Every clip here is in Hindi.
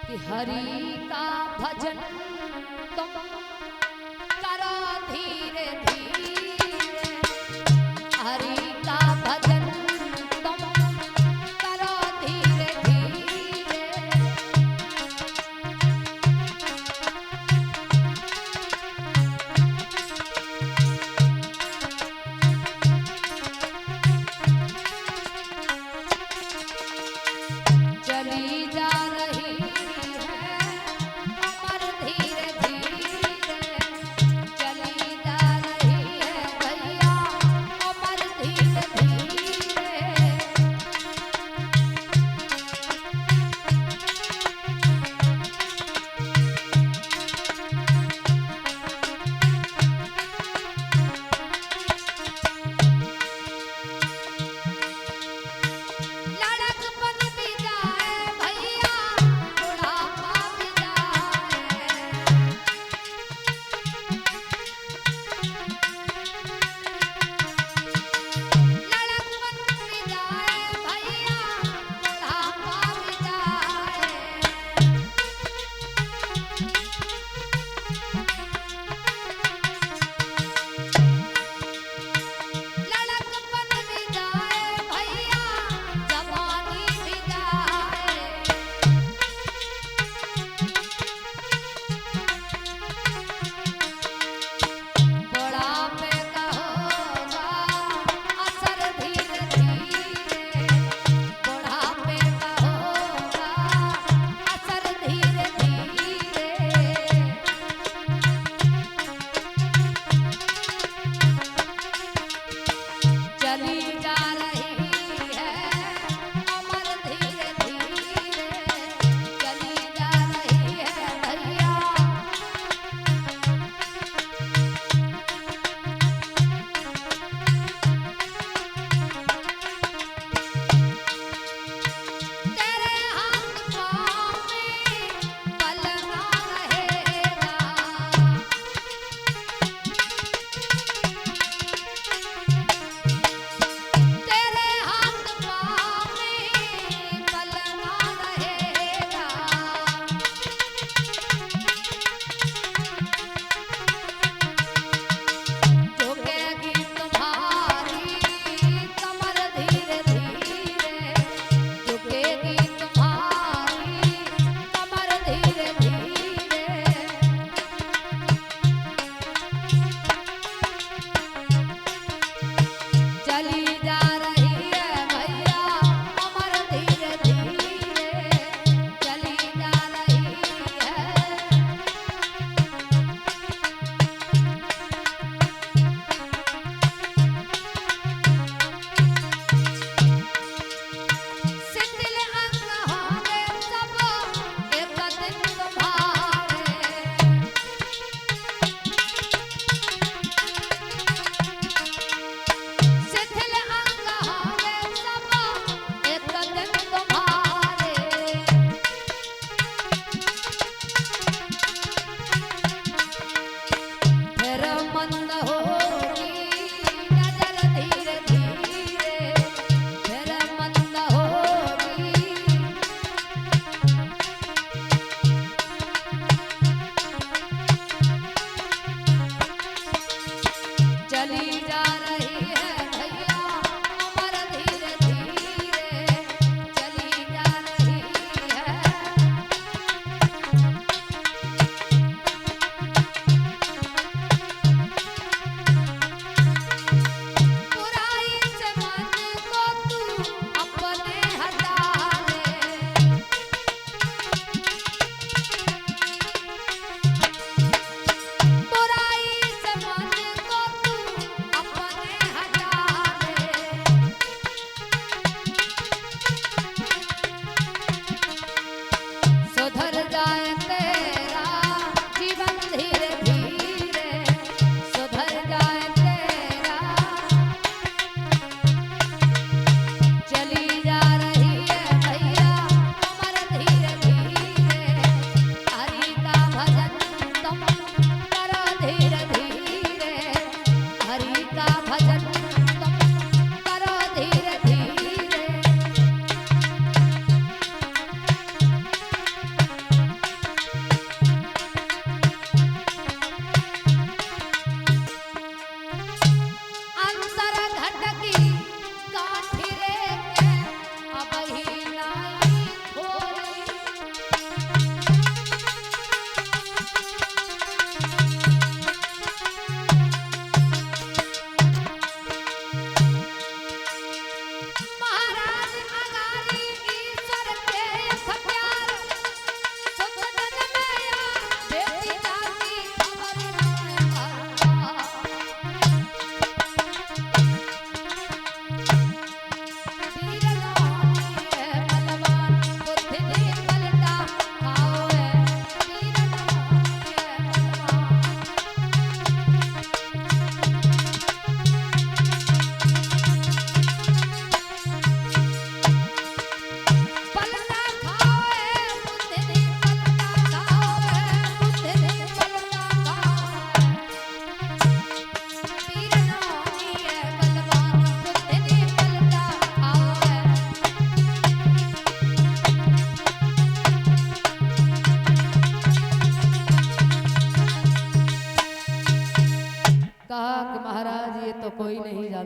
कि हरि का भजन तुम करो धीरे धीरे, हरि का भजन तुम करो धीरे धीरे। चली जा रही है अमर धीरे धीरे, चली जा रही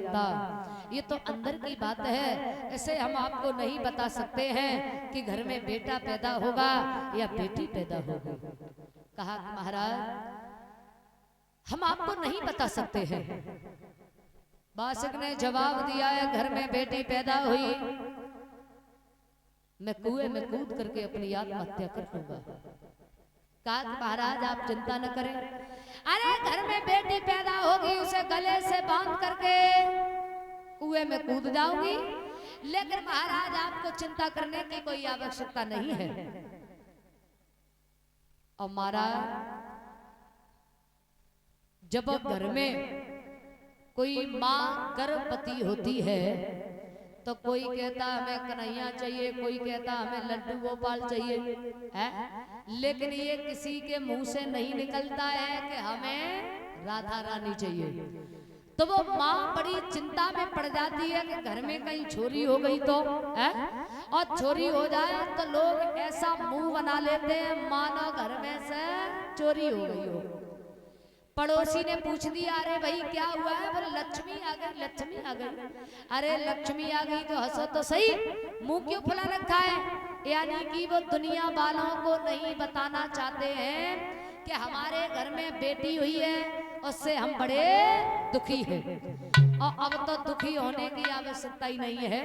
जानता। ये तो अंदर की बात है, ऐसे हम आपको नहीं बता सकते हैं कि घर में बेटा पैदा होगा या बेटी पैदा होगी। कहा महाराज हम आपको नहीं बता सकते हैं। बासक ने जवाब दिया है घर में बेटी पैदा हुई, मैं कुएं में कूद करके अपनी आत्महत्या कर लूंगा। कहा महाराज आप चिंता न करें, अरे घर में बेटी पैदा होगी उसे गले से बांध करके कुएं में कूद जाऊंगी, लेकिन महाराज आपको चिंता करने की कोई आवश्यकता नहीं है। और महाराज जब घर में कोई माँ गर्भवती होती है तो कोई कहता हमें कन्हैया चाहिए, कोई कहता हमें लड्डू गोपाल चाहिए है, लेकिन ये किसी के मुंह से नहीं निकलता है कि हमें राधा रानी चाहिए। तो वो माँ बड़ी चिंता में पड़ जाती है कि घर में कहीं चोरी हो गई तो है, और चोरी हो जाए तो लोग ऐसा मुंह बना लेते हैं मानो घर में से चोरी हो गई हो। पड़ोसी ने पूछ दिया अरे भाई क्या हुआ है, बोले लक्ष्मी आ गई, लक्ष्मी आ गई। अरे लक्ष्मी आ गई तो हंसो तो सही, मुंह क्यों फुला रखा है? यानी कि वो दुनिया वालों को नहीं बताना चाहते हैं कि हमारे घर में बेटी हुई है, उससे हम बड़े दुखी हैं। और अब तो दुखी होने की आवश्यकता ही नहीं है,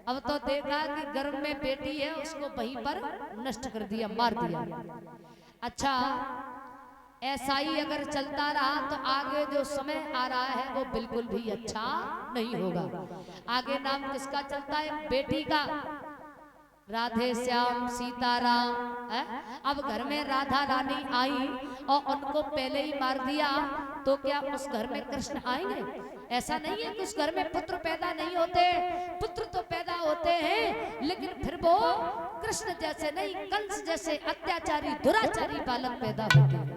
अब तो देखा कि गर्भ में बेटी है उसको वहीं पर नष्ट कर दिया, मार दिया। अच्छा ऐसा ही अगर चलता रहा तो आगे जो समय आ रहा है वो बिल्कुल भी अच्छा नहीं होगा। आगे नाम किसका चलता है? बेटी का। राधे श्याम सीताराम है? अब घर में राधा रानी आई और उनको पहले ही मार दिया तो क्या उस घर में कृष्ण आएंगे? ऐसा नहीं है कि उस घर में पुत्र पैदा नहीं होते, पुत्र तो पैदा होते हैं, लेकिन फिर वो कृष्ण जैसे नहीं, कंस जैसे अत्याचारी दुराचारी बालक पैदा होते हैं।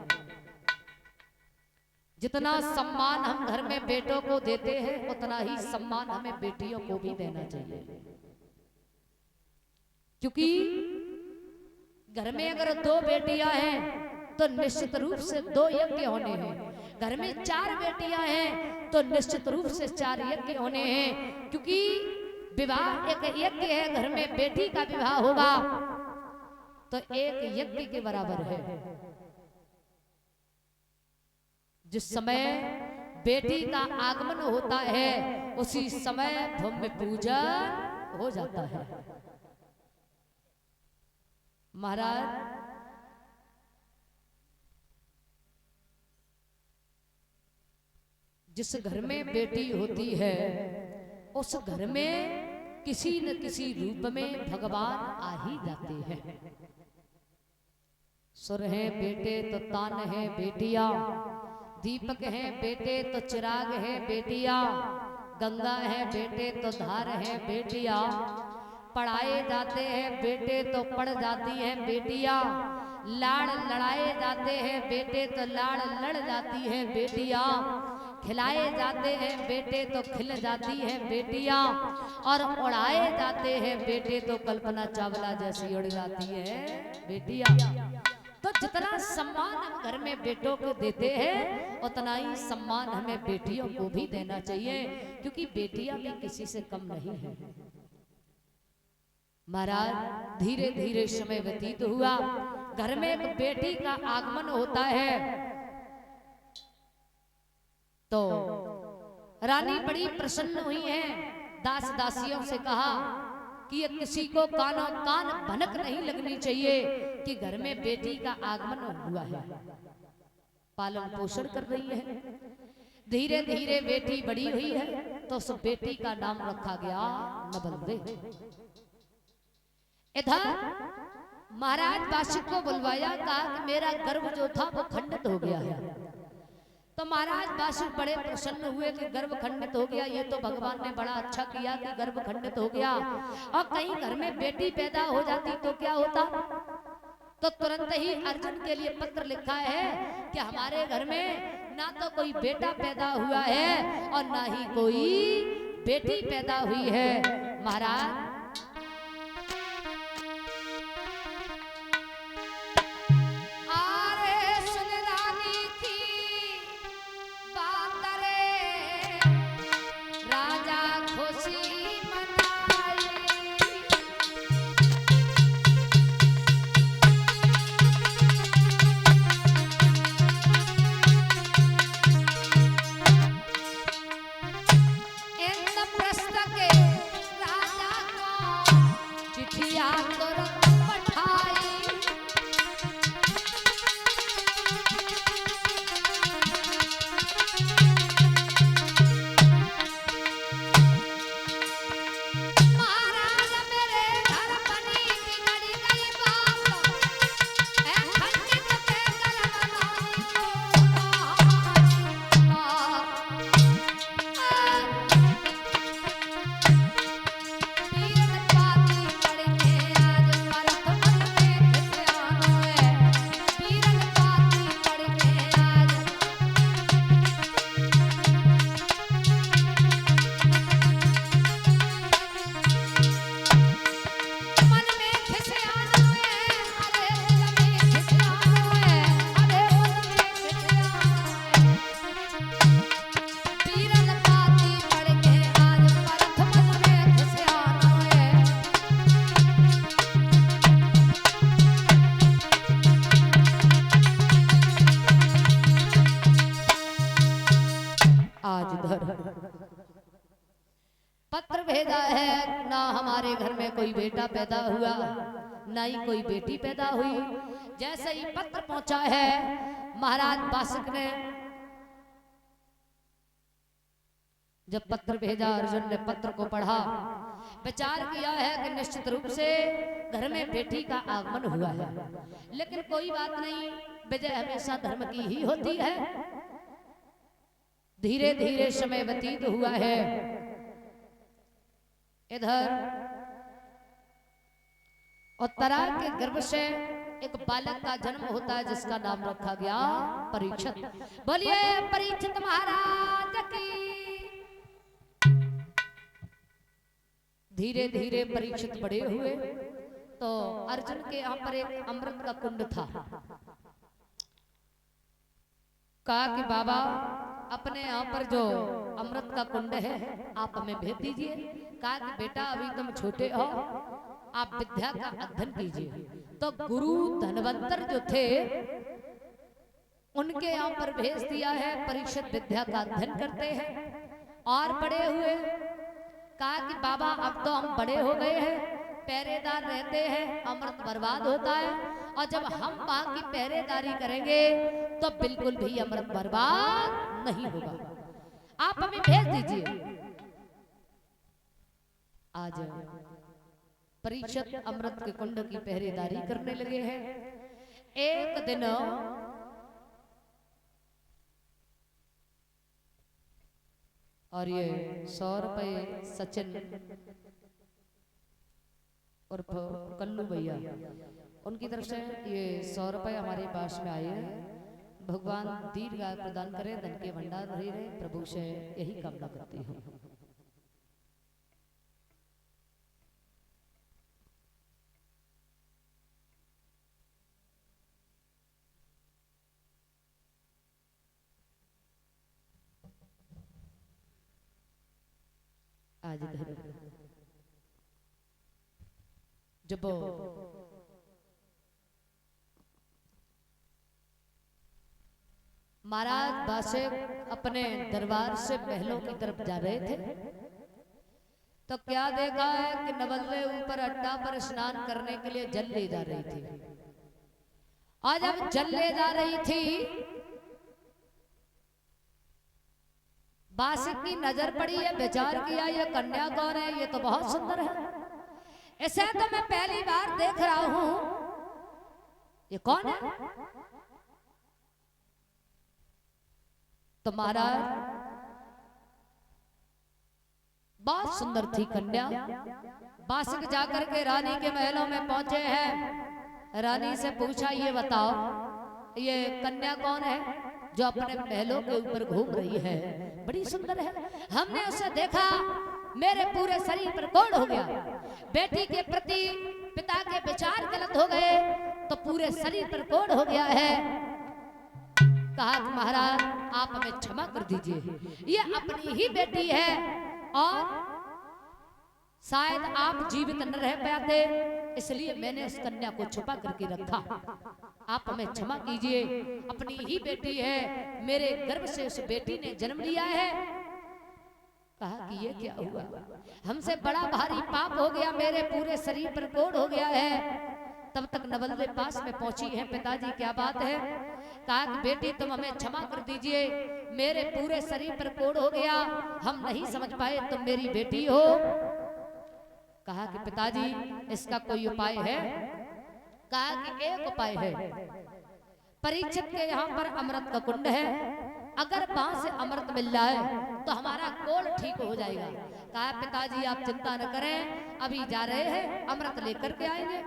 जितना सम्मान हम घर में बेटों को देते हैं उतना ही सम्मान हमें बेटियों को भी देना चाहिए, क्योंकि घर में अगर 2 बेटियां हैं तो निश्चित रूप से 2 यज्ञ होने हैं। घर में 4 बेटियां हैं तो निश्चित रूप से 4 यज्ञ होने हैं, क्योंकि विवाह एक यज्ञ है। घर में बेटी का विवाह होगा तो एक यज्ञ के बराबर है। जिस समय बेटी का आगमन होता है उसी समय भूमि पूजन हो जाता है। महाराज जिस घर में बेटी होती है उस घर में किसी न किसी रूप में भगवान आ ही जाते हैं। सुर है बेटे तो तान है बेटिया, दीपक है बेटे तो चिराग है बेटिया, गंगा है बेटे तो धार है बेटिया, पढ़ाए जाते हैं बेटे तो पढ़ जाती है बेटिया, लाड़ लड़ाए जाते हैं बेटे तो लाड़ लड़ जाती है बेटिया, खिलाए जाते हैं बेटे तो खिल जाती है बेटिया, और उड़ाए जाते हैं बेटे तो कल्पना चावला जैसी उड़ जाती है बेटिया। तो जितना सम्मान हम घर में बेटों को देते हैं उतना ही सम्मान हमें बेटियों को भी देना चाहिए, क्योंकि बेटियां भी किसी से कम नहीं है। महाराज धीरे धीरे समय व्यतीत हुआ, घर में एक बेटी का आगमन होता है तो रानी बड़ी प्रसन्न हुई है। दास दासियों से कहा कि ये किसी को कानों कान भनक नहीं लगनी चाहिए कि घर में बेटी का आगमन हुआ है। पालन पोषण कर रही है। धीरे धीरे बेटी बड़ी हुई है तो उस बेटी का नाम रखा गया नबलदे। इधर महाराज बाशिक को बुलवाया, कहा कि मेरा गर्भ जो था वो खंडित हो गया है। तो महाराज बाशिक बड़े प्रसन्न हुए कि गर्भ खंडित हो गया, ये तो भगवान ने बड़ा अच्छा किया कि गर्भ खंडित हो गया। और कहीं घर में बेटी पैदा हो जाती तो क्या होता? तो तुरंत ही अर्जुन के लिए पत्र लिखा है कि हमारे घर में ना तो कोई बेटा पैदा हुआ है और ना ही कोई बेटी पैदा हुई है। महाराज हमारे घर में कोई बेटा पैदा हुआ, ना ही कोई बेटी पैदा हुई। जैसे ही पत्र पहुंचा है, महाराज बासुक ने जब पत्र भेजा, अर्जुन ने पत्र को पढ़ा, विचार किया है कि निश्चित रूप से घर में बेटी का आगमन हुआ है। लेकिन कोई बात नहीं, विजय हमेशा धर्म की ही होती है। धीरे धीरे समय व्यतीत हुआ है। इधर उत्तरा के गर्भ से एक बालक का जन्म होता है, जिसका नाम रखा गया परीक्षित। बोलिए परीक्षित महाराज की। धीरे धीरे परीक्षित बड़े हुए तो अर्जुन के यहाँ पर एक अमृत का कुंड था। कहा कि बाबा अपने यहाँ पर जो अमृत का कुंड है आप हमें भेज दीजिए। कहा कि बेटा अभी तुम छोटे हो, आप विद्या का अध्ययन कीजिए। तो गुरु धनवंतर जो थे उनके यहाँ पर भेज दिया है। परीक्षित विद्या का अध्ययन करते हैं और बड़े हुए। कहा कि बाबा अब तो हम बड़े हो गए हैं, पहरेदार रहते हैं, अमृत बर्बाद होता है, और जब हम वहां की पहरेदारी करेंगे तो बिल्कुल भी अमृत बर्बाद नहीं होगा, आप हमें भेज दीजिए। आज परीक्षित अमृत के कुंड की पहरेदारी करने लगे हैं। एक दिन और ये 100 रुपए सचिन और कल्लू भैया, उनकी तरफ से ये 100 रुपए हमारे पास में आए हैं। भगवान दीर्घायु प्रदान करे, धन के भंडार भरे रहे, प्रभु से यही कामना करती हूँ। आज जब महाराज बासुक अपने दरबार से महलों की तरफ जा रहे थे तो क्या देखा है कि नवल्ले ऊपर अड्डा पर स्नान करने के लिए जल ले जा रही थी। आज जब जल ले जा रही थी, बासुक की नजर पड़ी है, विचार किया ये कन्या कौन है, ये तो बहुत सुंदर है, इसे तो मैं पहली बार देख रहा हूं, ये कौन है। तो महाराज बहुत सुंदर थी कन्या। बासुक जाकर के रानी के महलों में पहुंचे हैं। रानी से पूछा ये बताओ ये कन्या कौन है जो अपने महलों के ऊपर घूम रही है, बड़ी सुंदर है, हमने उसे देखा, मेरे पूरे शरीर पर कोढ़ हो गया, बेटी के प्रति पिता के विचार गलत हो गए तो पूरे शरीर पर कोढ़ हो गया है। कहा कि महाराज आप हमें क्षमा कर दीजिए, ये अपनी ही बेटी है और शायद आप जीवित न रह पाते, इसलिए मैंने उस कन्या को छुपा करके रखा, आप हमें क्षमा कीजिए, अपनी ही बेटी है, मेरे गर्भ से उस बेटी ने जन्म लिया है। कहा कि ये क्या हुआ, हमसे बड़ा भारी पाप हो गया, मेरे पूरे शरीर पर कोढ़ हो गया है। तब तक नवल्ले पास में पहुंची है, पिताजी क्या बात है। कहा कि बेटी तुम हमें क्षमा कर दीजिए, मेरे पूरे शरीर पर कोढ़ हो गया, हम नहीं समझ पाए तुम मेरी बेटी हो। कहा कि पिताजी इसका कोई उपाय है। कहा कि एक उपाय है, परीक्षित के यहाँ पर अमृत का कुंड है, अगर वहां से अमृत मिल जाए तो हमारा कोढ़ ठीक हो जाएगा। कहा पिताजी आप चिंता न करें, अभी जा रहे हैं अमृत लेकर के आएंगे।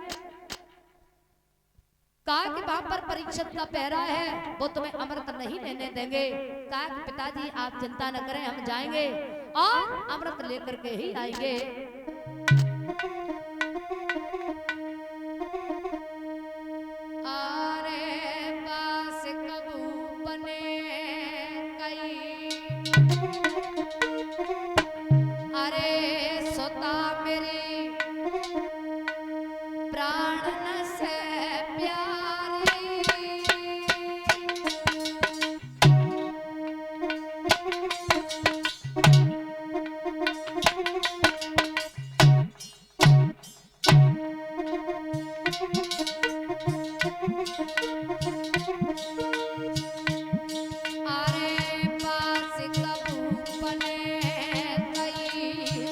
कहा कि वहां पर परीक्षित का पहरा है, वो तुम्हें अमृत नहीं लेने देंगे। कहा कि पिताजी आप चिंता न करें, हम जाएंगे और अमृत लेकर के ही आएंगे। अरे पास कबू बने कई, अरे सोता मेरी प्राण से अरे पास कबू बने गई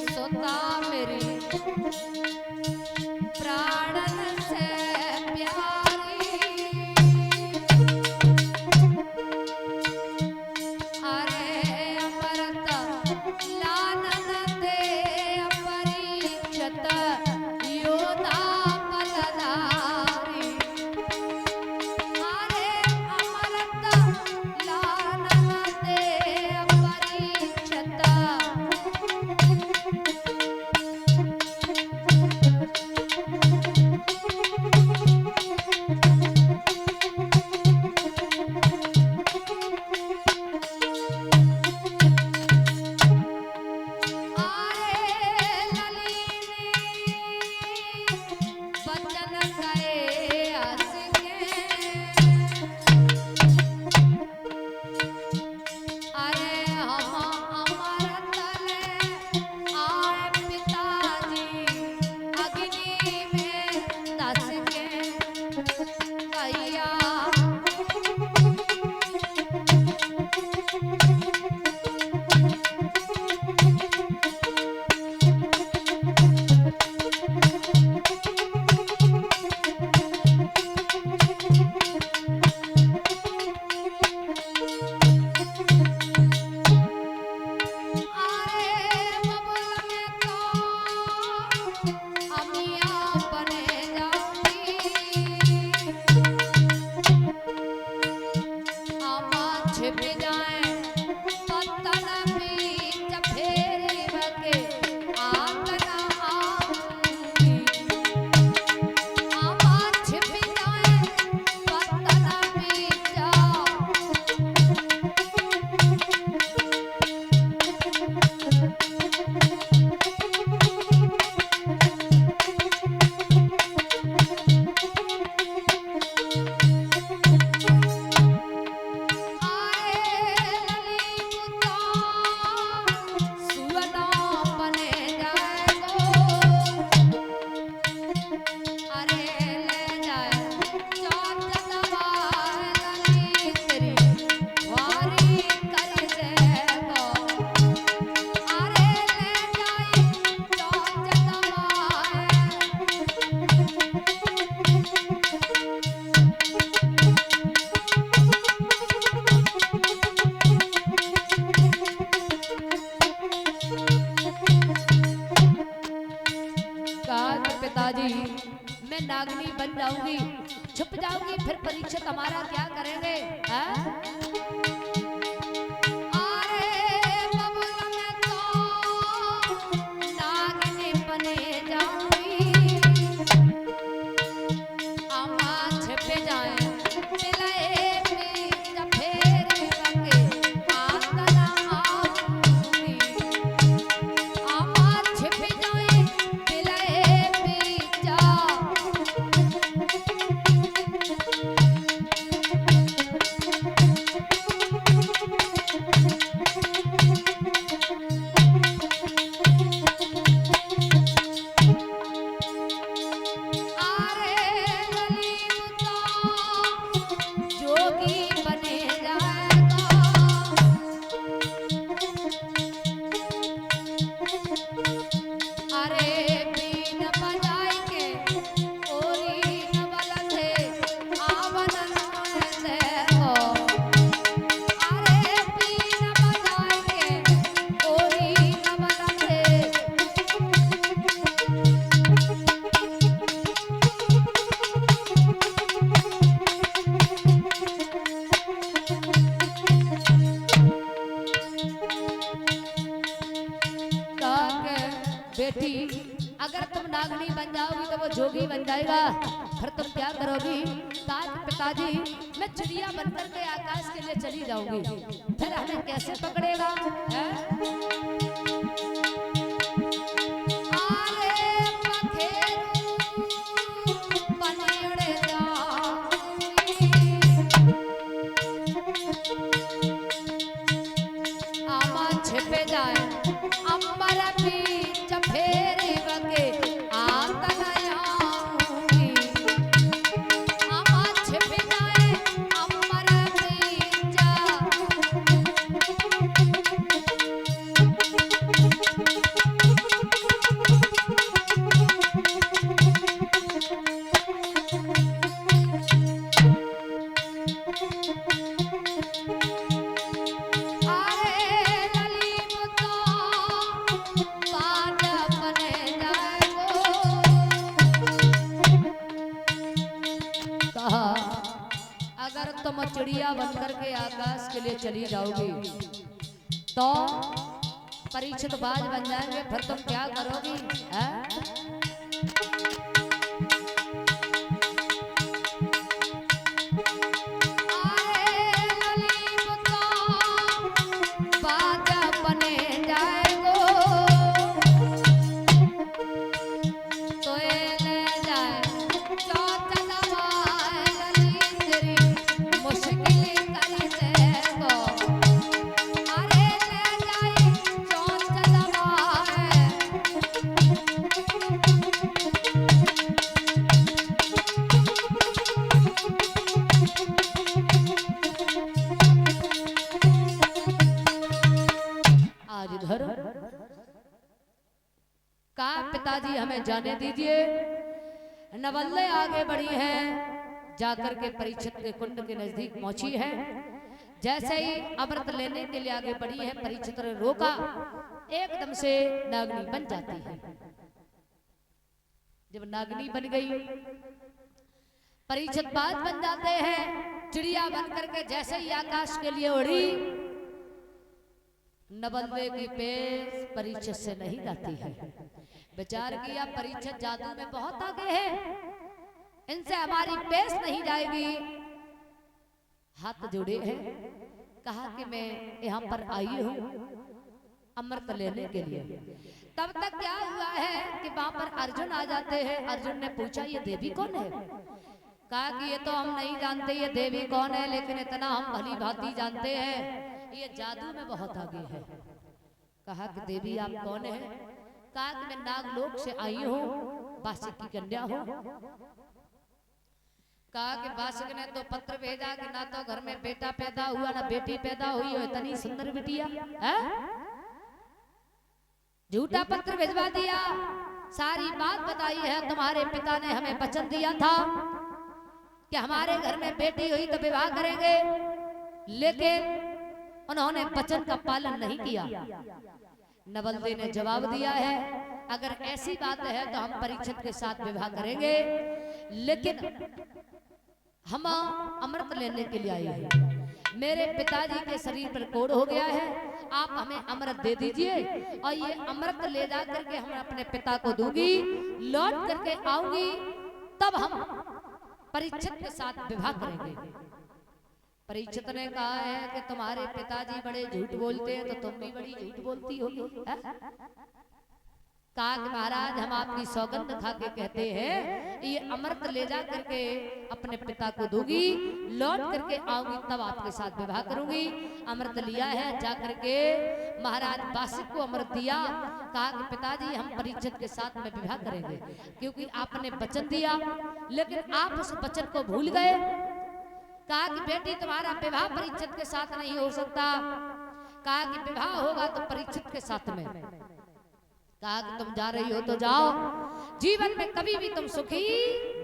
सुता मेरी प्राणन से प्यारी। अरे अमृत लानन दे अपरिचित योदा पलधारी। अरे अमृत लानन दे अपरिचित बचन गए हंस के। अरे हम अमृत ले आए पिताजी अग्नि में दस के। भैया छिप जाए पत्तन बीच फेरी बके आंगना आऊंगी। आमा छिप जाए पत्तन बीच पिताजी मैं नागनी बन जाऊंगी, छुप जाऊंगी, फिर परीक्षित हमारा क्या करेंगे? अरे बबुल मैं तो नागनी बने जाऊंगी। अम्मा छिप जाए मिले बीच फेर बके आंगना आऊंगी। अम्मा छिप जाए बेटी अगर तुम नागनी बन जाओगी तो वो जोगी बन जाएगा, फिर तुम क्या करोगी? ताज पिताजी मैं चिड़िया बनकर के आकाश के लिए चली जाऊंगी, फिर हमें कैसे पकड़ेगा? छिपे जाए अंबर बीच फेरी बके आंगन आऊंगी। अम्मा छिपे अगर तुम चिड़िया बनकर के आकाश के लिए चली जाओगी तो परीक्षित बाज बन जाएंगे, फिर तुम क्या करोगी? पिताजी हमें जाने दीजिए। नवल्ले आगे बढ़ी है, जाकर के परीक्षित के कुंड के नजदीक पहुंची है। जैसे ही अमृत लेने के लिए आगे बढ़ी है, परीक्षित ने रोका, एकदम से नागनी बन जाती है। जब नागनी बन गई, परीक्षित बाज बन जाते हैं। चिड़िया बन करके जैसे ही आकाश के लिए उड़ी, नवल्ले की पेश परीक्षित से नहीं जाती है। विचार किया परीक्षित जादू में बहुत आगे है, इनसे हमारी पेश नहीं जाएगी। हाथ जोड़े हैं, कहा कि मैं यहाँ पर आई हूँ अमृत लेने के लिए। तब तक क्या हुआ है कि वहां पर अर्जुन आ जाते हैं। अर्जुन ने पूछा ये देवी कौन है? कहा कि ये तो हम नहीं जानते ये देवी कौन है, लेकिन इतना हम भली भांति जानते हैं ये जादू में बहुत आगे है। कहा कि देवी आप कौन है? कहा कि मैं नागलोक से आई हूँ, वासिक की कन्या हूँ। कहा कि वासिक ने तो पत्र भेजा कि ना तो घर में बेटा पैदा हुआ ना बेटी पैदा हुई हो, इतनी सुंदर बिटिया है। झूठा पत्र भिजवा दिया, सारी बात बताई है। तुम्हारे पिता ने हमें वचन दिया था कि हमारे घर में बेटी हुई तो विवाह करेंगे, लेकिन उन्होंने वचन का पालन नहीं किया। नवल्ले ने जवाब दिया है अगर ऐसी बात है तो हम परीक्षित के साथ विवाह करेंगे, लेकिन हम अमृत लेने के लिए आए हैं। मेरे पिताजी के शरीर पर कोढ़ हो गया है, आप हमें अमृत दे दीजिए और ये अमृत ले जा करके हम अपने पिता को दूंगी, लौट करके आऊंगी, तब हम परीक्षित के साथ विवाह करेंगे। परीक्षित ने कहा है कि तुम्हारे पिताजी बड़े झूठ बोलते हैं तो तुम भी बड़ी झूठ बोलती होगी। कहा कि महाराज हम आपकी सौगंध खा के कहते हैं ये अमृत ले जा करके अपने पिता को दूंगी, लौट करके आऊंगी तब आपके साथ विवाह करूंगी। अमृत लिया है, जा करके महाराज वासिक को अमृत दिया। कहा कि पिताजी हम परीक्षित के साथ में विवाह करेंगे, क्योंकि आपने वचन दिया लेकिन आप उस वचन को भूल गए। कहा कि बेटी तुम्हारा विवाह परीक्षित के साथ नहीं हो सकता। कहा कि विवाह होगा तो परीक्षित के साथ में। कहा कि तुम जा रही हो तो जाओ, जीवन में कभी भी तुम सुखी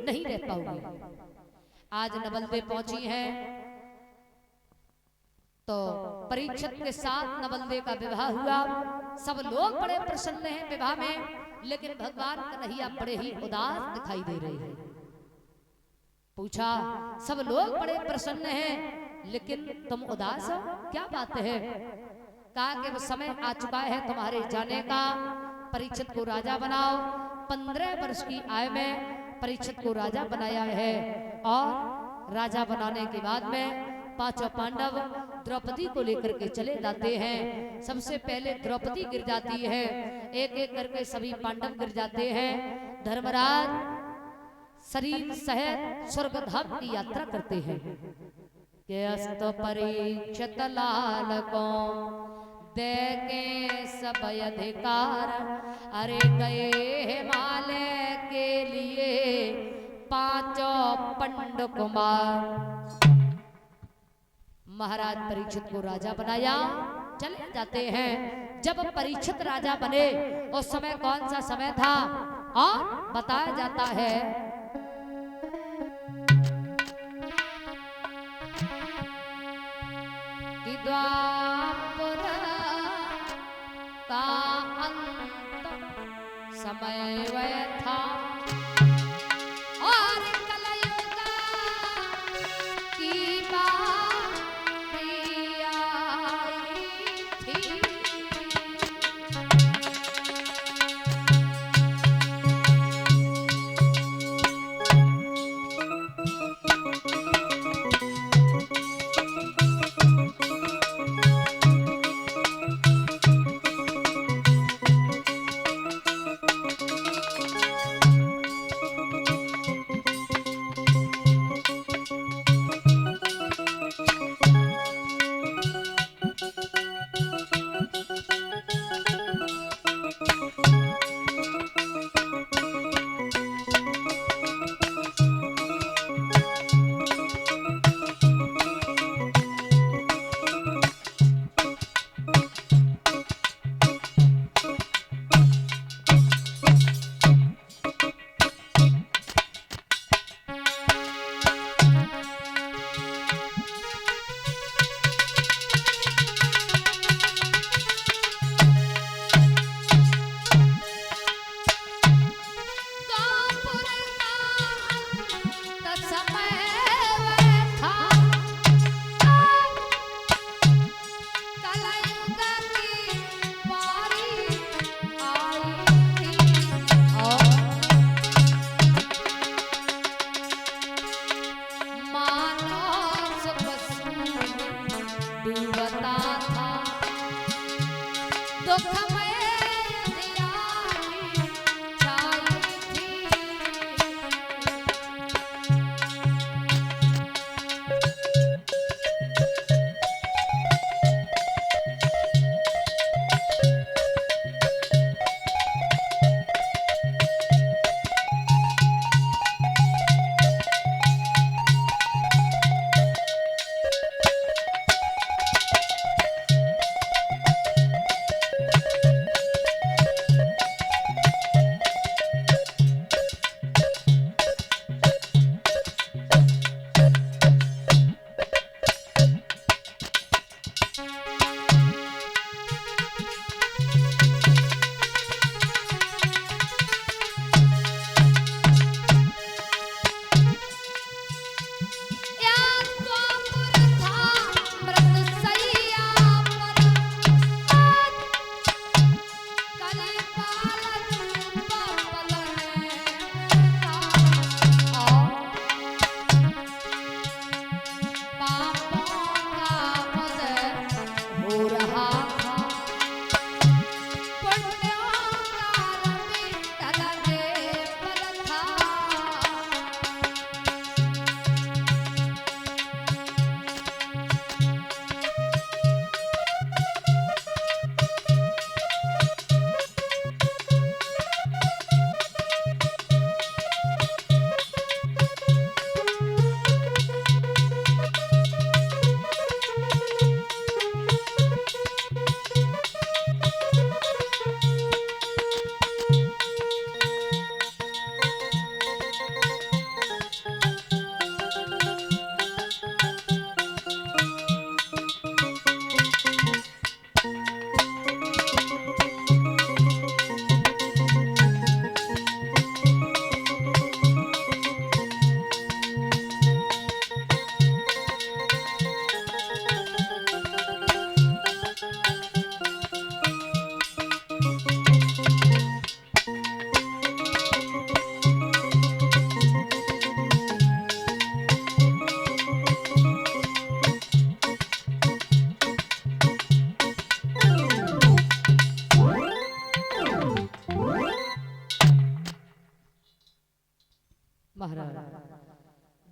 नहीं रह पाओगी। आज नवल्ले पहुंची हैं तो परीक्षित के साथ नवल्ले का विवाह हुआ। सब लोग बड़े प्रसन्न हैं विवाह में, लेकिन भगवान कन्हैया बड़े ही उदास दिखाई दे रहे हैं। पूछा सब लोग बड़े प्रसन्न हैं लेकिन तुम उदास हो, क्या बात है? कहा कि वो समय आ चुका है तुम्हारे जाने का, परीक्षित को राजा बनाओ। 15 वर्ष की आयु में परीक्षित को राजा बनाया है और राजा बनाने के बाद में पांचों पांडव द्रौपदी को लेकर के चले जाते हैं। सबसे पहले द्रौपदी गिर जाती है, एक एक करके सभी पांडव गिर जाते हैं। धर्मराज शरीर सहित स्वर्ग धाम की यात्रा करते हैं। के अस्त परीक्षित लाल को दे के सब अधिकार, अरे गए हिमालय के लिए पांचों पंड कुमार। महाराज परीक्षित को राजा बनाया, चले जाते हैं। जब परीक्षित राजा बने उस समय कौन सा समय था और बताया जाता है कि द्वापर का अंत समय वह था और कलयुग की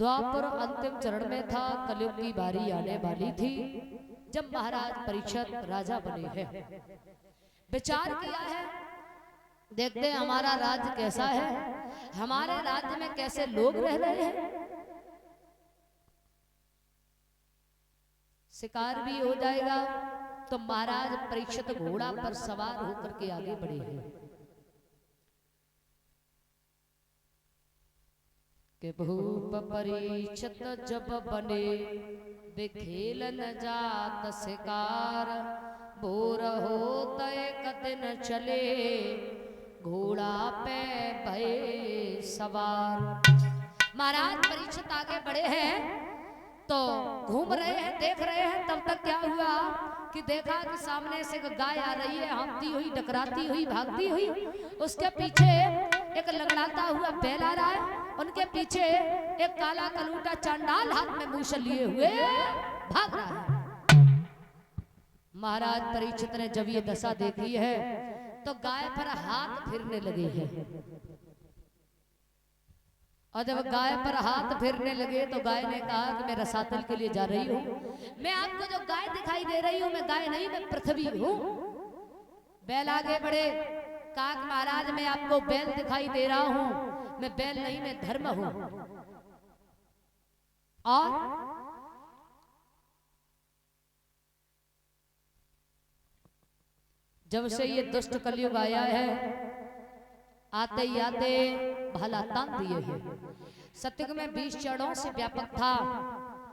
द्वापर अंतिम चरण में था, कलयुग की बारी आने वाली थी जब महाराज परीक्षित राजा बने हैं। विचार किया है, देखते हैं हमारा राज्य कैसा है, हमारे राज्य में कैसे लोग रह रहे हैं। शिकार भी हो जाएगा तो महाराज परीक्षित घोड़ा पर सवार होकर के आगे बढ़े हैं कि भूप परीक्षित जब बने वे खेलन जात शिकार, भोर हो एक दिन चले घोड़ा पे भय सवार। महाराज परीक्षित आगे बढ़े हैं तो घूम रहे हैं, देख रहे हैं। तब तक क्या हुआ कि देखा कि सामने से एक गाय आ रही है, हाँफती हुई, टकराती हुई, भागती हुई। उसके पीछे एक लंगड़ाता हुआ बैल आ रहा है, उनके पीछे एक काला कलूटा चांडाल हाथ में मूसल लिए हुए भाग रहा है। महाराज परीक्षित ने जब ये दशा देखी है तो गाय पर हाथ फिरने लगे हैं, और जब गाय पर हाथ फिरने लगे तो गाय ने कहा कि मैं रसातल के लिए जा रही हूँ, मैं आपको जो गाय दिखाई दे रही हूँ मैं गाय नहीं, मैं पृथ्वी हूँ। बैल आगे बढ़े, कहा कि महाराज मैं आपको बैल दिखाई दे रहा हूँ, मैं बैल नहीं, मैं धर्म हूँ। और जब से ये दुष्ट कलयुग आया है, आते ही आते भला तान दिए हैं। सतयुग में 20 चरणों से व्यापक था,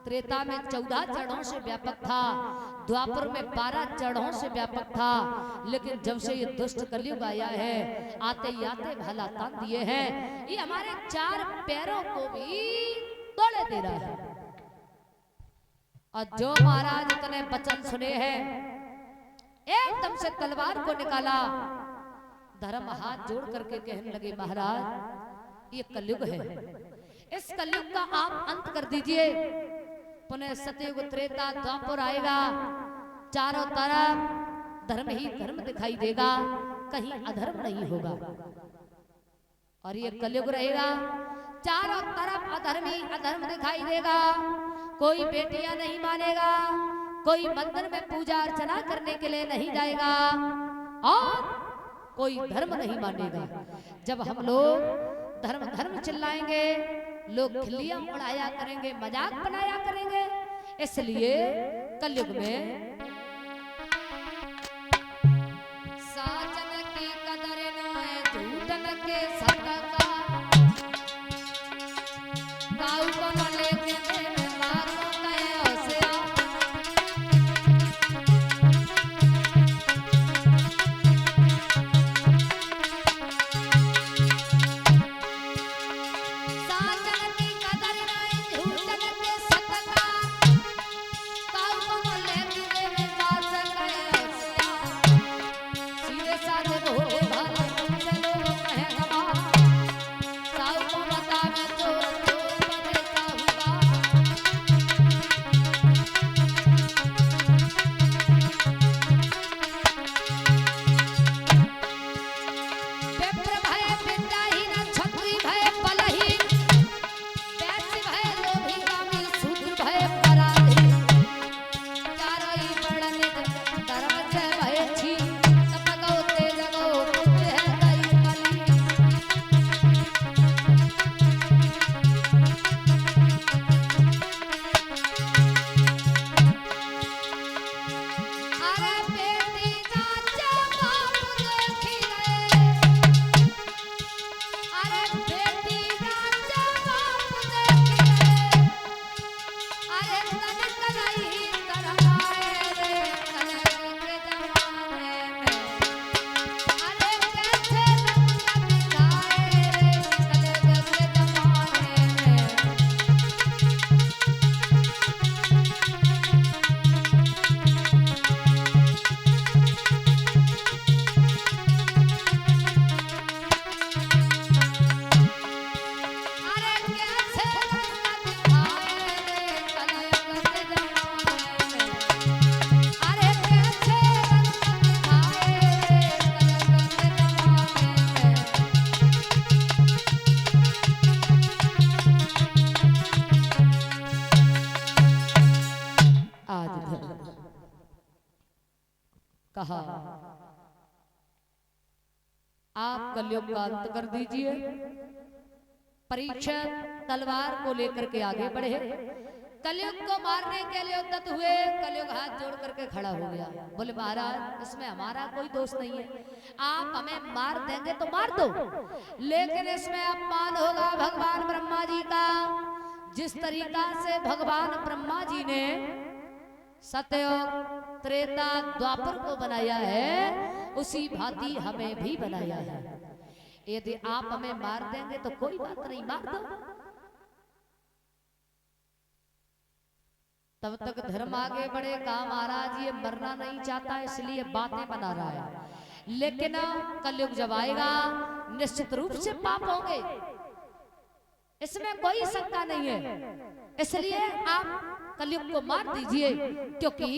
त्रेता में 14 चरणों से व्यापक था, द्वापर में 12 चरणों से व्यापक था। लेकिन जब से ये दुष्ट कलयुग आया है, आते ही आते भला तान दिए हैं। ये हमारे 4 पैरों को भी तोड़े दे रहा है। और जो महाराज इतने वचन सुने हैं, एकदम से तलवार को निकाला, धर्म हाथ जोड़ करके कहने लगे महाराज ये कलयुग है, इस कलयुग का आप अंत कर दीजिए। पुनः सतयुग त्रेता द्वापर आएगा, चारों तरफ धर्म ही धर्म दिखाई देगा, कहीं अधर्म नहीं होगा। और ये कलयुग रहेगा, चारों तरफ अधर्म ही अधर्म दिखाई देगा। कोई बेटियां नहीं मानेगा, कोई मंदिर में पूजा अर्चना करने के लिए नहीं जाएगा, और कोई धर्म नहीं मानेगा। जब हम लोग धर्म धर्म चिल्लाएंगे, लोग खिल्लियां उड़ाया करेंगे, मजाक बनाया करेंगे। इसलिए कलयुग में साजन की कदर न झूठन के सत्ता का गाँव को लेके कहा आप कलयुग का अंत कर दीजिए। परीक्षित तलवार को लेकर के आगे बढ़े, कलयुग को मारने के लिए उद्यत हुए। कलयुग हाथ जोड़ करके खड़ा हो गया, बोले महाराज इसमें हमारा कोई दोष नहीं है, आप हमें मार देंगे तो मार दो, लेकिन इसमें अपमान होगा भगवान ब्रह्मा जी का। जिस तरीका से भगवान ब्रह्मा जी ने सतयुग त्रेता द्वापर को बनाया है, उसी भांति हमें भी बनाया है। यदि आप हमें मार देंगे तो कोई बात नहीं, मार दो। तब तक धर्म आगे बढ़ेगा। महाराज ये मरना नहीं चाहता इसलिए बातें बना रहा है, लेकिन कलयुग जब आएगा निश्चित रूप से पाप होंगे, इसमें कोई शंका नहीं है। इसलिए आप कलयुग को मार दीजिए, क्योंकि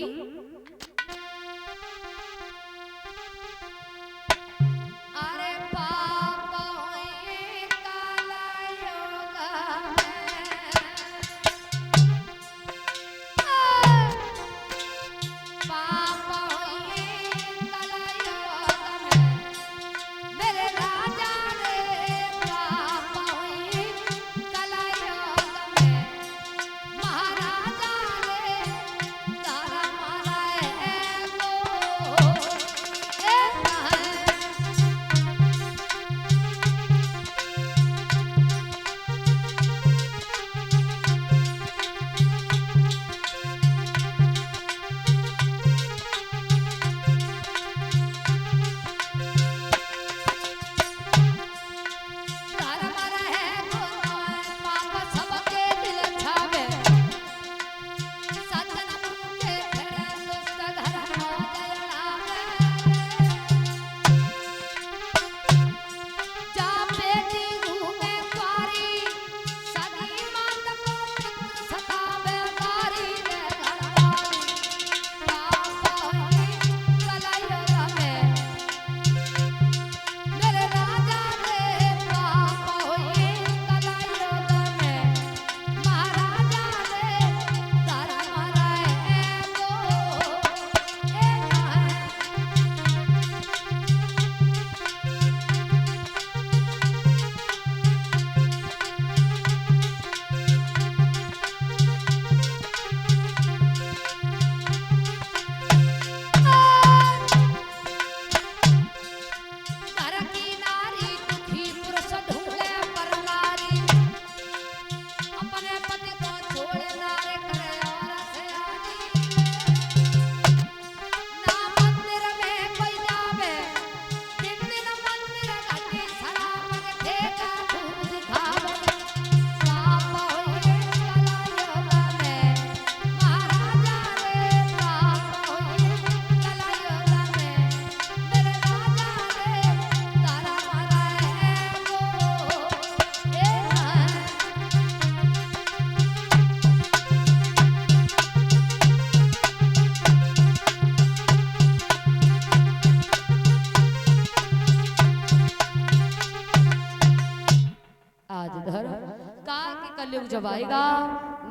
कलयुग जब आएगा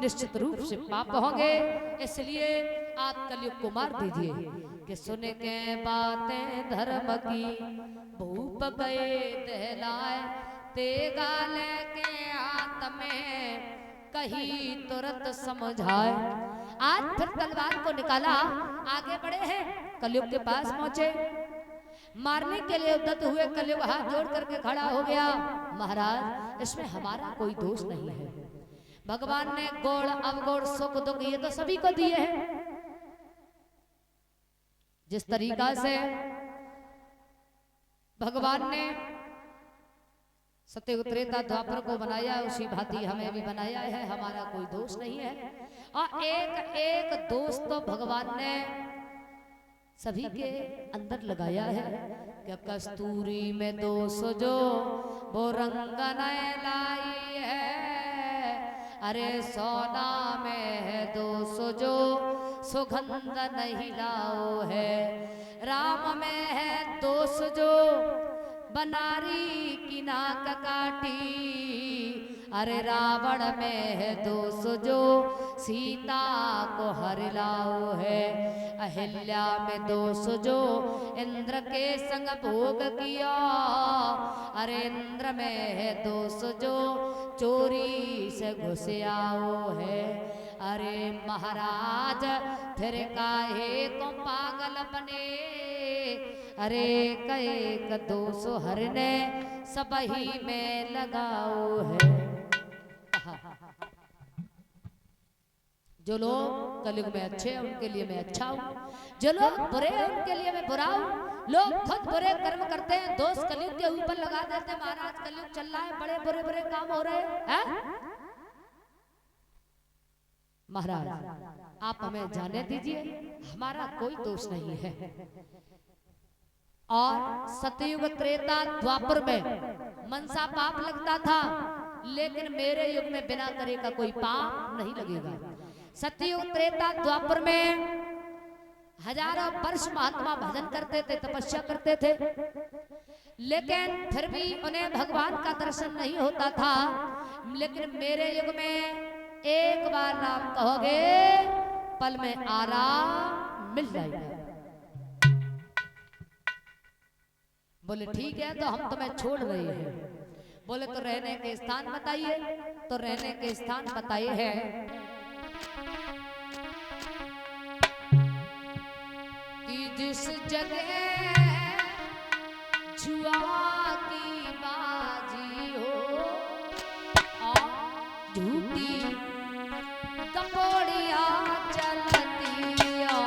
निश्चित रूप से पाप होंगे, इसलिए आप कलयुग को मार दीजिए। कि सुन के बातें धर्म की भूप गए दहलाए, ते गाले के हाथ में कही तुरंत समझाए। आज फिर तलवार को निकाला, आगे बढ़े हैं, कलयुग के पास पहुंचे, मारने के लिए उद्यत हुए। कलयुग हाथ जोड़ करके खड़ा हो गया, महाराज इसमें हमारा कोई दोष नहीं है। भगवान ने गुण अवगुण सुख दुख ये तो सभी को दिए हैं। जिस तरीका से भगवान ने सत्युग त्रेता द्वापर को बनाया, उसी भांति हमें भी बनाया है, हमारा कोई दोष नहीं है। और एक एक दोष तो भगवान ने सभी के अंदर लगाया है। कि कस्तूरी में दोष जो वो रंग नए लाई है, अरे सोना में है दोष जो सुगंध नहीं लाओ है। राम में है दोष जो बनारी की नाक काटी, अरे रावण में है दोष जो सीता को हर लाओ है, अहिल्या में दोष जो इंद्र के संग भोग किया, अरे इंद्र में है दोष जो चोरी से घुस आओ है, अरे महाराज फिर काहे को पागल बने, अरे एक दोष हरने सब ही में लगाओ है। जो लोग कलयुग में अच्छे हैं उनके लिए मैं अच्छा हूँ, जो लोग बुरे हैं उनके लिए मैं बुरा हूँ। लोग खुद बुरे कर्म करते हैं, दोष कलयुग के ऊपर लगा देते हैं, महाराज कलयुग चल रहा है, बड़े बुरे बुरे काम हो रहे हैं। महाराज आप हमें जाने दीजिए, हमारा कोई दोष नहीं है। और सतयुग त्रेता द्वापर में मनसा पाप लगता था, लेकिन मेरे युग में बिना करे का कोई पाप नहीं लगेगा। सतयुग त्रेता द्वापर में हजारों वर्ष महात्मा भजन करते थे, तपस्या करते थे, लेकिन फिर भी उन्हें भगवान का दर्शन नहीं होता था। लेकिन मेरे युग में एक बार नाम कहोगे पल में आराम मिल जाएगा। बोले ठीक है, तो हम तुम्हें छोड़ रहे हैं। बोले तो रहने के स्थान बताइए, तो रहने के स्थान बताए हैं कि जिस जगह जुआ की बाजी हो और झूठी कपड़िया चलती हो,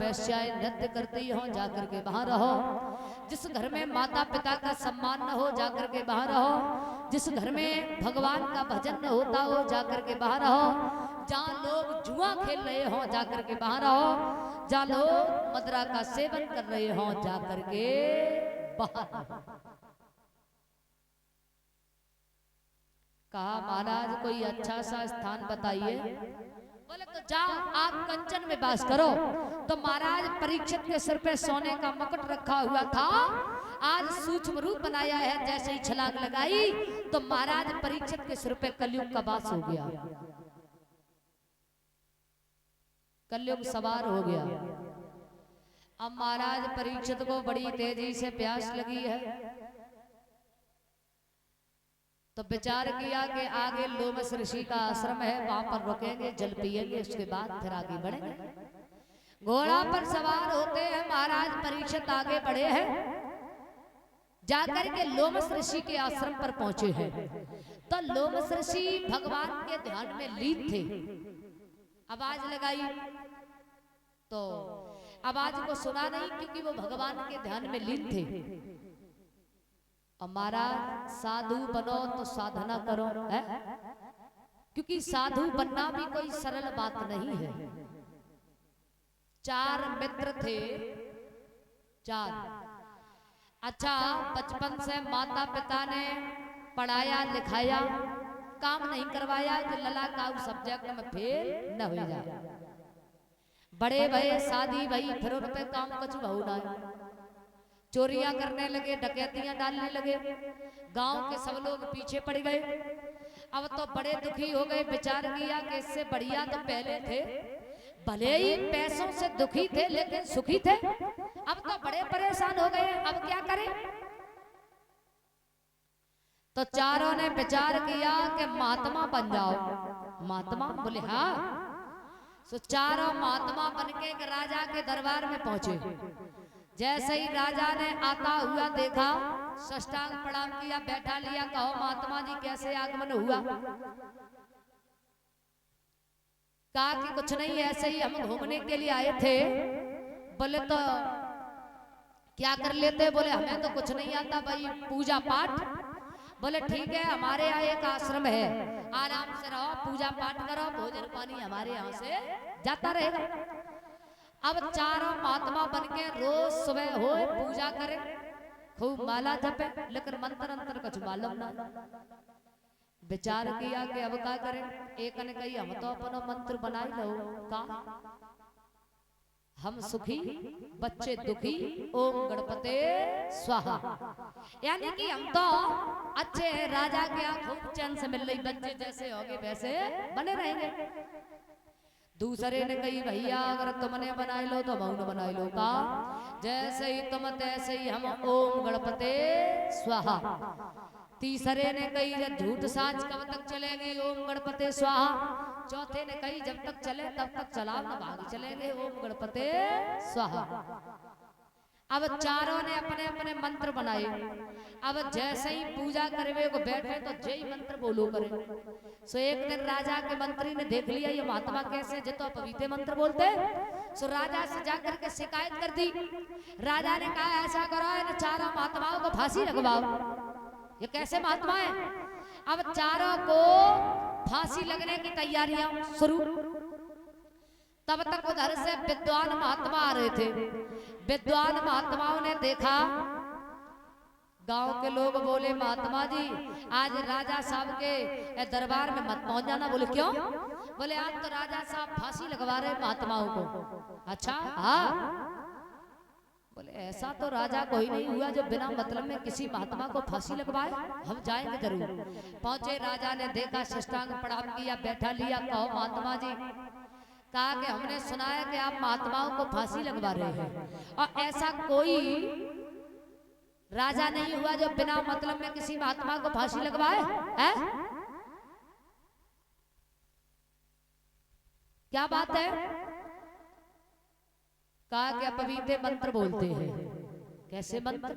वैश्याएं नृत्य करती हो जाकर के वहां रहो। जिस घर में माता पिता का सम्मान न हो जाकर के बाहर रहो। जिस घर में भगवान का भजन न होता हो जाकर के बाहर रहो। जहाँ लोग जुआ खेल रहे हो जाकर के बाहर रहो। जहाँ लोग मदिरा का सेवन कर रहे हो जाकर के बाहर। कहा महाराज कोई अच्छा सा स्थान बताइए। बोले तो जाओ आप कंचन में वास करो। तो महाराज परीक्षित के सिर पे सोने का मुकुट रखा हुआ था, आज सूक्ष्म रूप बनाया है। जैसे ही छलांग लगाई तो महाराज परीक्षित के सिर पे कलयुग का वास हो गया। कलयुग सवार हो गया। अब महाराज परीक्षित को बड़ी तेजी से प्यास लगी है, तो विचार किया कि आगे लोमस ऋषि का आश्रम है, वहां पर रुकेंगे, जल पिएंगे, उसके बाद फिर आगे बढ़ेंगे। घोड़ा पर सवार होते हैं महाराज परीक्षित आगे बढ़े हैं। जाकर के लोमस ऋषि के आश्रम पर पहुंचे हैं। तो लोमस ऋषि भगवान के ध्यान में लीन थे। आवाज लगाई तो आवाज को सुना नहीं, क्योंकि वो भगवान के ध्यान में लीन थे। हमारा साधु बनो तो साधना करो है, क्योंकि साधु बनना भी कोई सरल बात नहीं है। 4 मित्र थे, 4 अच्छा, बचपन से माता पिता ने पढ़ाया लिखाया, काम नहीं करवाया कि लला का सब्जेक्ट में फेल न हो जाए। बड़े भये, शादी भई, फिर उन पे काम कुछ बहु ना, चोरियां करने लगे, डकैतियां डालने लगे, गांव के सब लोग पीछे पड़ गए। अब तो बड़े दुखी हो गए, विचार किया कि इससे बढ़िया तो पहले थे, भले ही पैसों से दुखी थे लेकिन सुखी थे, अब तो बड़े परेशान हो गए, अब क्या करें। तो चारों ने विचार किया कि महात्मा बन जाओ। महात्मा बोले हाँ। तो चारों महात्मा बनके राजा के दरबार में पहुंचे। जैसे ही राजा ने आता हुआ देखा, साष्टांग प्रणाम किया, बैठा लिया, कहो महात्मा जी कैसे आगमन हुआ। कहा कि कुछ नहीं, ऐसे ही हम घूमने के लिए आए थे। बोले तो क्या कर लेते। बोले हमें तो कुछ नहीं आता भाई, पूजा पाठ। बोले ठीक है, हमारे यहाँ एक आश्रम है, आराम से रहो, पूजा पाठ करो, भोजन पानी हमारे यहाँ से जाता रहेगा। अब चारों महात्मा बनके रोज सुबह हो पूजा करे, खूब माला जपे, लेकिन मंत्र अंतर कुछ मालूम ना। विचार किया कि अब क्या करें। एक ने कही हम तो अपना मंत्र बनाई लो। का हम सुखी बच्चे दुखी, ओम गणपते स्वाहा। यानी कि हम तो अच्छे हैं, राजा के यहाँ खूब चैन से मिल रही, बच्चे जैसे होगे वैसे बने रहेंगे। दूसरे ने कही भैया अगर तुमने बनाए लो तो हम बना लो। का जैसे ही तुम तैसे ही हम, ओम गणपते स्वाहा। तीसरे ने कही जब झूठ साच कब तक चलेगी, ओम गणपते स्वाहा। चौथे ने कही जब तक चले तब तक चलाओ, न भाग चलेंगे, ओम गणपते स्वाहा। अब चारों ने अपने अपने मंत्र बनाए। अब जैसे ही पूजा करवे को बैठे तो जय मंत्र बोलो करे। सो एक दिन राजा के मंत्री ने देख लिया ये महात्मा कैसे जो तो पवित्र मंत्र बोलते। सो राजा से जाकर के शिकायत कर दी। राजा ने कहा ऐसा करो, इन चारों महात्माओं को फांसी लगवाओ। ये कैसे महात्मा है। अब चारों को फांसी लगने की तैयारियां शुरू। तब तक उधर से विद्वान महात्मा आ रहे थे। विद्वान महात्माओं ने देखा, गांव के लोग बोले महात्मा जी आज राजा साहब के दरबार में मत पहुंच जाना। बोले क्यों। बोले आज तो राजा साहब फांसी लगवा रहे महात्माओं को। अच्छा हाँ। बोले ऐसा तो राजा कोई नहीं हुआ जो बिना मतलब में किसी महात्मा को फांसी लगवाए, हम जाएंगे जरूर। पहुंचे, राजा ने देखा, साष्टांग प्रणाम किया, बैठा लिया, कहो महात्मा जी। कहा कि हमने सुना है कि आप महात्माओं को फांसी लगवा रहे हैं, और ऐसा कोई राजा नहीं हुआ जो बिना मतलब में किसी महात्मा को फांसी लगवाए है? क्या बात है। कहा कि पवित्र मंत्र बोलते हैं। कैसे मंत्र।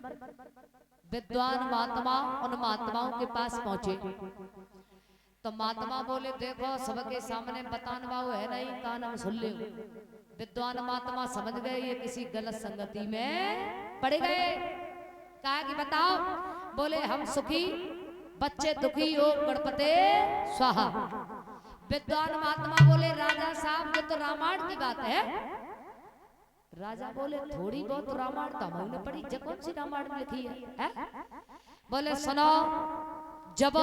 विद्वान महात्मा उन महात्माओं के पास पहुंचे तो महात्मा बोले देखो सबके सामने बताना है नहीं, कान हम सुन ले। विद्वान महात्मा समझ गए ये किसी गलत संगति में पड़ गए। कहा कि बताओ। बोले हम सुखी बच्चे दुखी, ओम गणपते स्वाहा। विद्वान महात्मा बोले राजा साहब ये तो रामायण की बात है। राजा बोले थोड़ी बहुत रामायण तो हमने पढ़ी, जो कौन सी रामायण लिखी है? बोले सुनो, जब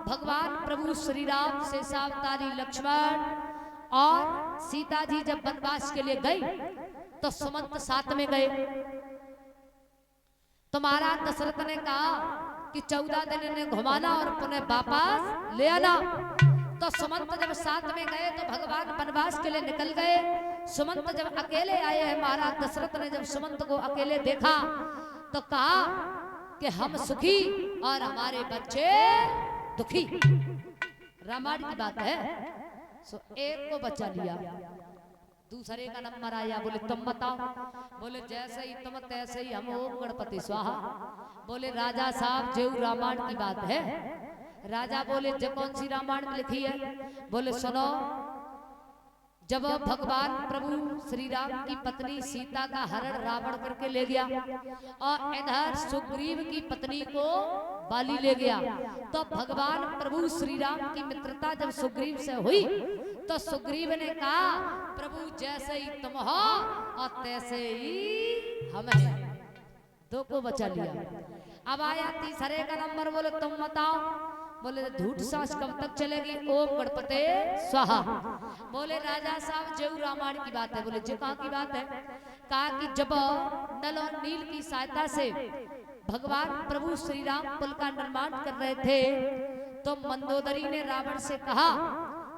भगवान प्रभु श्री राम से सावतारी लक्ष्मण और सीता जी जब वनवास के लिए गई तो सुमंत साथ में गए। तो महाराज दशरथ ने कहा कि 14 दिन इन्हें घुमाना और पुनः वापस ले आना। तो सुमंत जब साथ में गए तो भगवान वनवास के लिए निकल गए। सुमंत जब अकेले आए हैं, महाराज दशरथ ने जब सुमंत को अकेले देखा तो कहा कि हम सुखी और हमारे बच्चे दुखी। रामायण की बात है। सो एक को बचा लिया, दूसरे का नंबर आया। बोले तुम बताओ। बोले जैसे ही तुम तैसे ही हम, ओम गणपति स्वाहा। बोले राजा साहब जो रामायण की बात है। राजा बोले जो कौन सी रामायण लिखी है? बोले सुनो, जब भगवान प्रभु श्री राम की पत्नी सीता का हरण रावण करके ले गया और इधर सुग्रीव की पत्नी को बाली ले गया, तो भगवान प्रभु श्री राम की मित्रता जब सुग्रीव से हुई तो सुग्रीव ने कहा प्रभु जैसे ही तुम हो और तैसे ही हम हैं, दो को बचा लिया। अब आया तीसरे का नंबर, बोले तुम बताओ। बोले झूठ सांस कब तक चलेगी? ओम गणपते स्वाहा। बोले राजा साहब जय रामायण की बात है। बोले जी कहाँ की बात है? कहा कि जब नल और नील की सहायता से भगवान प्रभु श्री राम पुल का निर्माण कर रहे थे तो मंदोदरी ने रावण से कहा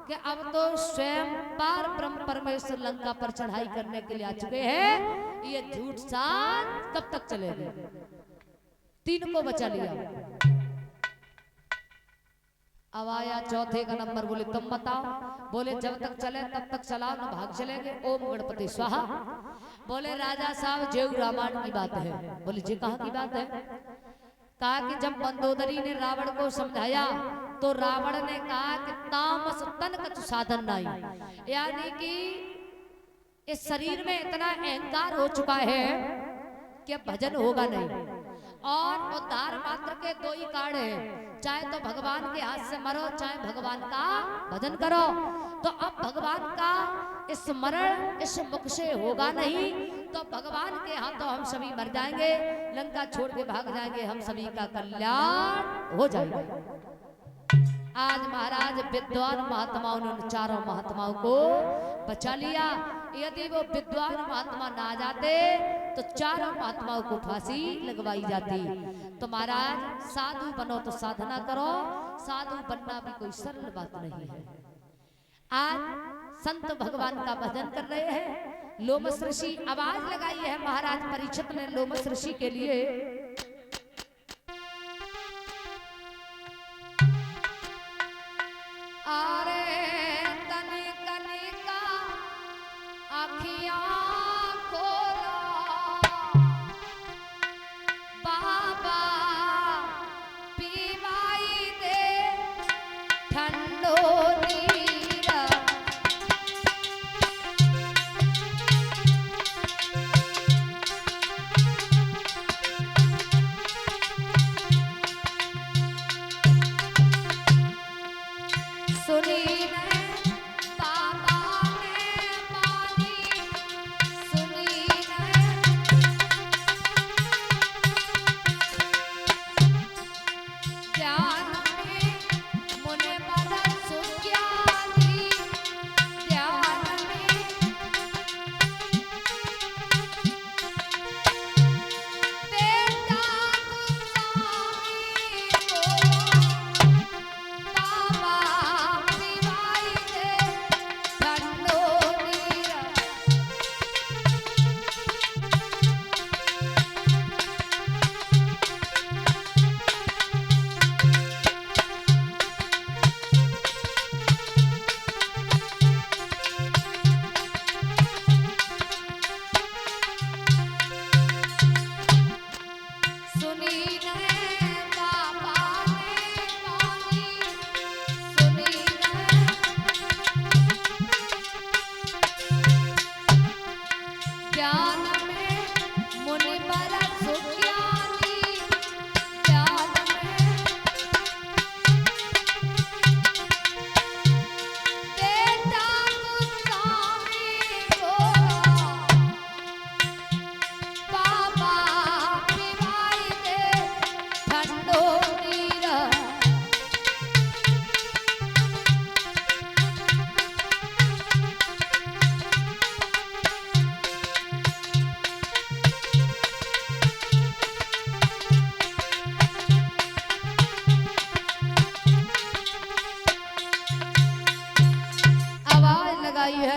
कि अब तो स्वयं पार ब्रह्म परमेश्वर लंका पर चढ़ाई करने के लिए आ चुके हैं, ये झूठ सांस कब तक चलेगी? तीन को बचा लिया। अब आया चौथे का नंबर, बोले तुम बताओ। बोले जब तक चले तब तक चलाओ, न भाग चलेंगे। ओम गणपति स्वाहा। बोले राजा साहब जय रामायण की बात है। बोले जी कहाँ की बात है? कहा कि जब मंदोदरी ने रावण को समझाया तो रावण ने कहा कि तामस तन कछु साधन नहीं, यानी कि इस शरीर में इतना अहंकार हो चुका है कि अब भजन होगा नहीं। और उद्धार मात्र के दो ही कारण है, चाहे तो भगवान के हाथ से मरो, चाहे भगवान का भजन करो। तो अब भगवान का स्मरण इस मुख से होगा नहीं तो भगवान के हाथों हम सभी मर जाएंगे, लंका छोड़ के भाग जाएंगे, हम सभी का कल्याण हो जाएगा। आज महाराज विद्वान महात्माओं ने चारों महात्माओं को बचा लिया। यदि वो विद्वान महात्मा ना जाते तो चारों महात्माओं को फांसी लगवाई जाती। तो महाराज साधु बनो तो साधना करो, साधु बनना भी कोई सरल बात नहीं है। आज संत भगवान का भजन कर रहे हैं। लोमस ऋषि आवाज लगाई है महाराज परीक्षित ने लोमस ऋषि के लिए। अरे तने कने का आँखियाँ खोला बाबा पीवाई दे ठंडो नीरा। सुनी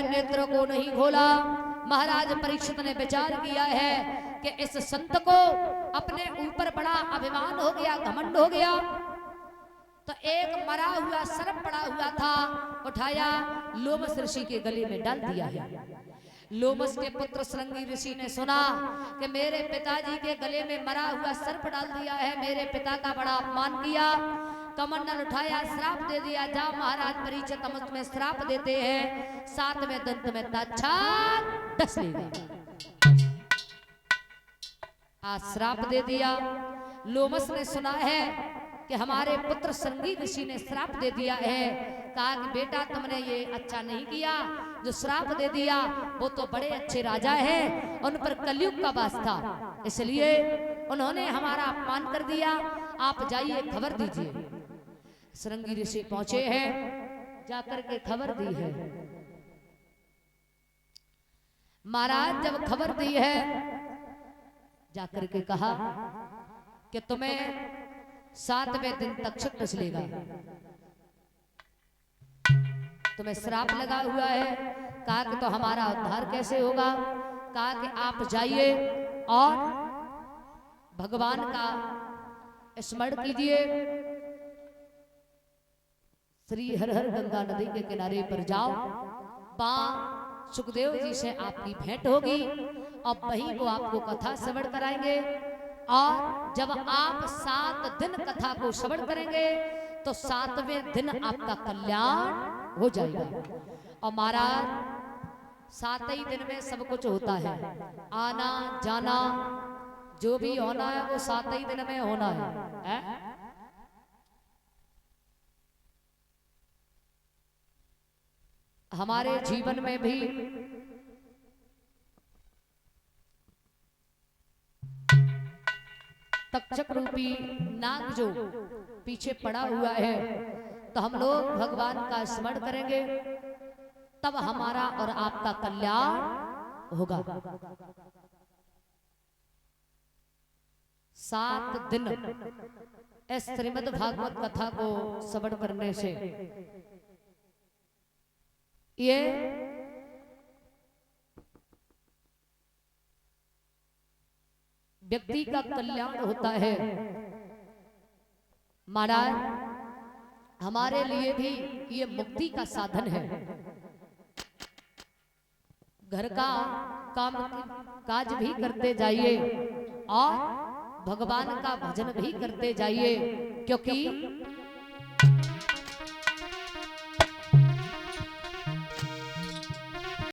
नेत्र को नहीं खोला। महाराज परीक्षित ने विचार किया है कि इस संत को अपने ऊपर बड़ा अभिमान हो गया, घमंड हो गया। तो एक मरा हुआ सर्प पड़ा हुआ था, उठाया लोमस ऋषि के गले में डाल दिया है। लोमस के पुत्र श्रृंगी ऋषि ने सुना कि मेरे पिताजी के गले में मरा हुआ सर्प डाल दिया है, मेरे पिता का बड़ा अपमान किया। कमंडल उठाया, श्राप दे दिया, जा महाराज परीक्षित हम तुम्हें श्राप देते हैं, 7वें दंत में ताच्छाद डस लेगा। आज श्राप दे दिया। लोमस ने सुना है कि हमारे पुत्र श्रृंगी ऋषि ने श्राप दे दिया है। कहा कि बेटा तुमने ये अच्छा नहीं किया, जो श्राप दे दिया वो तो बड़े अच्छे राजा हैं, उन पर कलयुग का वास था, इसलिए उन्होंने हमारा अपमान कर दिया, आप जाइए खबर दीजिए। शृंगी ऋषि पहुंचे हैं, जाकर के खबर दी है। महाराज जब खबर दी है, जाकर के कहा कि तुम्हें 7वें दिन तक्षक नचलेगा, तुम्हें श्राप लगा हुआ है। कहा कि तो हमारा उद्धार कैसे होगा? कहा कि आप जाइए और भगवान का स्मरण कीजिए, श्री हर हर गंगा नदी के किनारे पर जाओ, वहां सुखदेव जी से आपकी भेंट होगी और वहीं वो आपको कथा श्रवण कराएंगे। और जब आप 7 दिन कथा को श्रवण करेंगे तो 7वें दिन आपका कल्याण हो जाएगा। और महाराज 7 ही दिन में सब कुछ होता है, आना जाना जो भी होना है वो 7 ही दिन में होना है? हमारे जीवन में भी तक्षक रूपी नाग जो पीछे पड़ा हुआ है, तो हम लोग भगवान का स्मरण करेंगे, तब हमारा और आपका कल्याण होगा। 7 दिन इस श्रीमद् भागवत कथा को श्रवण करने से ये व्यक्ति का कल्याण होता है। महाराज हमारे लिए भी ये मुक्ति का साधन है। घर का काम काज भी करते जाइए और भगवान का भजन भी करते जाइए, क्योंकि